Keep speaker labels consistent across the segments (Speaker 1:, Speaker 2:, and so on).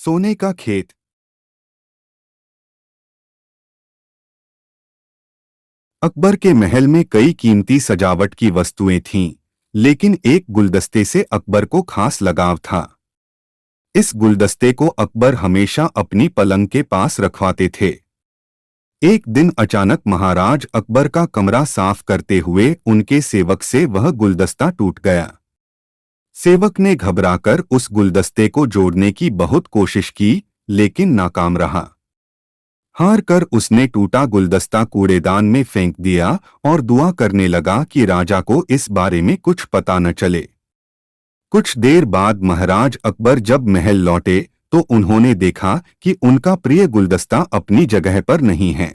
Speaker 1: सोने का खेत। अकबर के महल में कई कीमती सजावट की वस्तुएं थीं, लेकिन एक गुलदस्ते से अकबर को खास लगाव था। इस गुलदस्ते को अकबर हमेशा अपनी पलंग के पास रखवाते थे। एक दिन अचानक महाराज अकबर का कमरा साफ करते हुए उनके सेवक से वह गुलदस्ता टूट गया। सेवक ने घबराकर उस गुलदस्ते को जोड़ने की बहुत कोशिश की, लेकिन नाकाम रहा। हार कर उसने टूटा गुलदस्ता कूड़ेदान में फेंक दिया और दुआ करने लगा कि राजा को इस बारे में कुछ पता न चले। कुछ देर बाद महाराज अकबर जब महल लौटे तो उन्होंने देखा कि उनका प्रिय गुलदस्ता अपनी जगह पर नहीं है।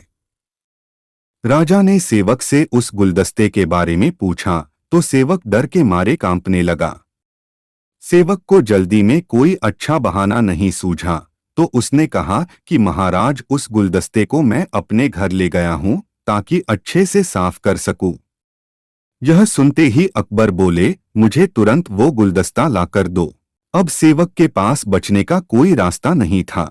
Speaker 1: राजा ने सेवक से उस गुलदस्ते के बारे में पूछा तो सेवक डर के मारे कांपने लगा। सेवक को जल्दी में कोई अच्छा बहाना नहीं सूझा, तो उसने कहा कि महाराज, उस गुलदस्ते को मैं अपने घर ले गया हूं ताकि अच्छे से साफ कर सकूं। यह सुनते ही अकबर बोले, मुझे तुरंत वो गुलदस्ता लाकर दो। अब सेवक के पास बचने का कोई रास्ता नहीं था।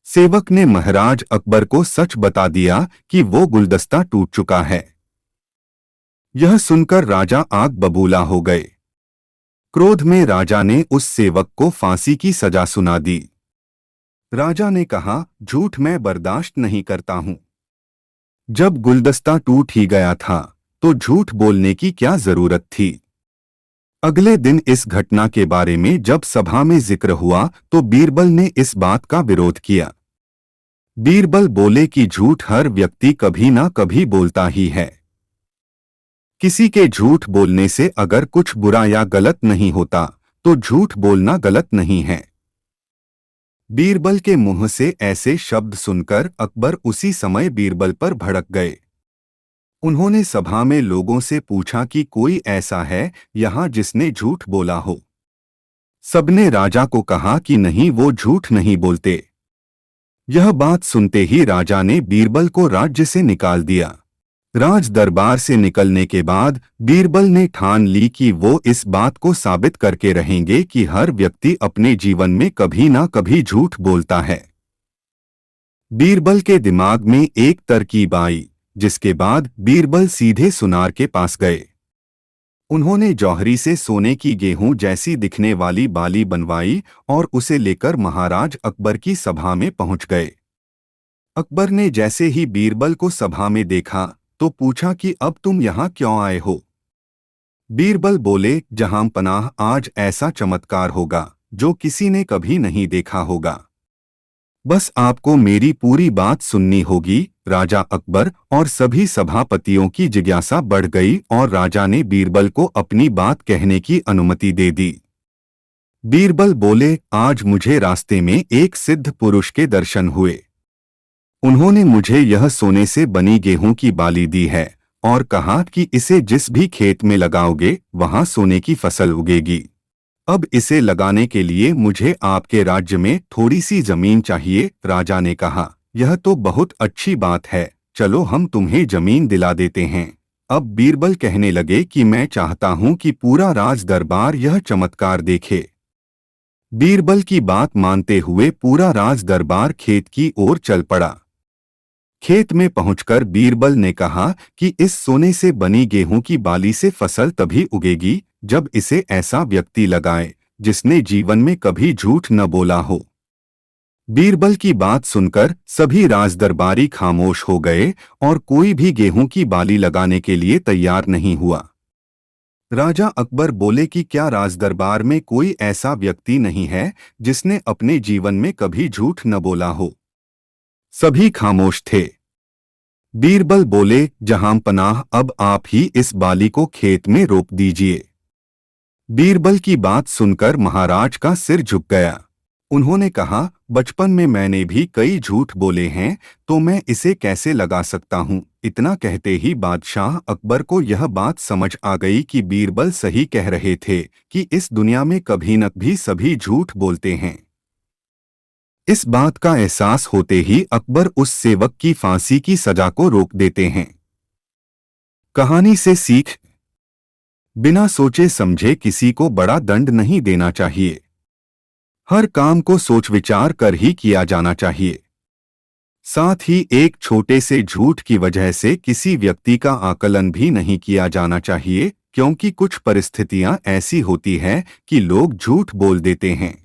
Speaker 1: सेवक ने महाराज अकबर को सच बता दिया कि वो गुलदस्ता टूट चुका है। यह सुनकर राजा आग बबूला हो गए। क्रोध में राजा ने उस सेवक को फांसी की सजा सुना दी। राजा ने कहा, झूठ मैं बर्दाश्त नहीं करता हूं। जब गुलदस्ता टूट ही गया था तो झूठ बोलने की क्या जरूरत थी। अगले दिन इस घटना के बारे में जब सभा में जिक्र हुआ तो बीरबल ने इस बात का विरोध किया। बीरबल बोले कि झूठ हर व्यक्ति कभी ना कभी बोलता ही है। किसी के झूठ बोलने से अगर कुछ बुरा या गलत नहीं होता तो झूठ बोलना गलत नहीं है। बीरबल के मुंह से ऐसे शब्द सुनकर अकबर उसी समय बीरबल पर भड़क गए। उन्होंने सभा में लोगों से पूछा कि कोई ऐसा है यहाँ जिसने झूठ बोला हो। सबने राजा को कहा कि नहीं, वो झूठ नहीं बोलते। यह बात सुनते ही राजा ने बीरबल को राज्य से निकाल दिया। राज दरबार से निकलने के बाद बीरबल ने ठान ली कि वो इस बात को साबित करके रहेंगे कि हर व्यक्ति अपने जीवन में कभी ना कभी झूठ बोलता है। बीरबल के दिमाग में एक तरकीब आई, जिसके बाद बीरबल सीधे सुनार के पास गए। उन्होंने जौहरी से सोने की गेहूं जैसी दिखने वाली बाली बनवाई और उसे लेकर महाराज अकबर की सभा में पहुंच गए। अकबर ने जैसे ही बीरबल को सभा में देखा तो पूछा कि अब तुम यहाँ क्यों आए हो। बीरबल बोले, जहां पनाह, आज ऐसा चमत्कार होगा जो किसी ने कभी नहीं देखा होगा। बस आपको मेरी पूरी बात सुननी होगी। राजा अकबर और सभी सभापतियों की जिज्ञासा बढ़ गई और राजा ने बीरबल को अपनी बात कहने की अनुमति दे दी। बीरबल बोले, आज मुझे रास्ते में एक सिद्ध पुरुष के दर्शन हुए। उन्होंने मुझे यह सोने से बनी गेहूं की बाली दी है और कहा कि इसे जिस भी खेत में लगाओगे वहां सोने की फसल उगेगी। अब इसे लगाने के लिए मुझे आपके राज्य में थोड़ी सी जमीन चाहिए। राजा ने कहा, यह तो बहुत अच्छी बात है, चलो हम तुम्हें जमीन दिला देते हैं। अब बीरबल कहने लगे कि मैं चाहता हूं कि पूरा राज दरबार यह चमत्कार देखे। बीरबल की बात मानते हुए पूरा राज दरबार खेत की ओर चल पड़ा। खेत में पहुंचकर बीरबल ने कहा कि इस सोने से बनी गेहूं की बाली से फसल तभी उगेगी जब इसे ऐसा व्यक्ति लगाए जिसने जीवन में कभी झूठ न बोला हो। बीरबल की बात सुनकर सभी राजदरबारी खामोश हो गए और कोई भी गेहूं की बाली लगाने के लिए तैयार नहीं हुआ। राजा अकबर बोले कि क्या राजदरबार में कोई ऐसा व्यक्ति नहीं है जिसने अपने जीवन में कभी झूठ न बोला हो। सभी खामोश थे। बीरबल बोले, जहां पनाह, अब आप ही इस बाली को खेत में रोप दीजिए। बीरबल की बात सुनकर महाराज का सिर झुक गया। उन्होंने कहा, बचपन में मैंने भी कई झूठ बोले हैं, तो मैं इसे कैसे लगा सकता हूँ। इतना कहते ही बादशाह अकबर को यह बात समझ आ गई कि बीरबल सही कह रहे थे कि इस दुनिया में कभी न कभी सभी झूठ बोलते हैं। इस बात का एहसास होते ही अकबर उस सेवक की फांसी की सजा को रोक देते हैं। कहानी से सीख, बिना सोचे समझे किसी को बड़ा दंड नहीं देना चाहिए। हर काम को सोच विचार कर ही किया जाना चाहिए। साथ ही एक छोटे से झूठ की वजह से किसी व्यक्ति का आकलन भी नहीं किया जाना चाहिए, क्योंकि कुछ परिस्थितियां ऐसी होती हैं कि लोग झूठ बोल देते हैं।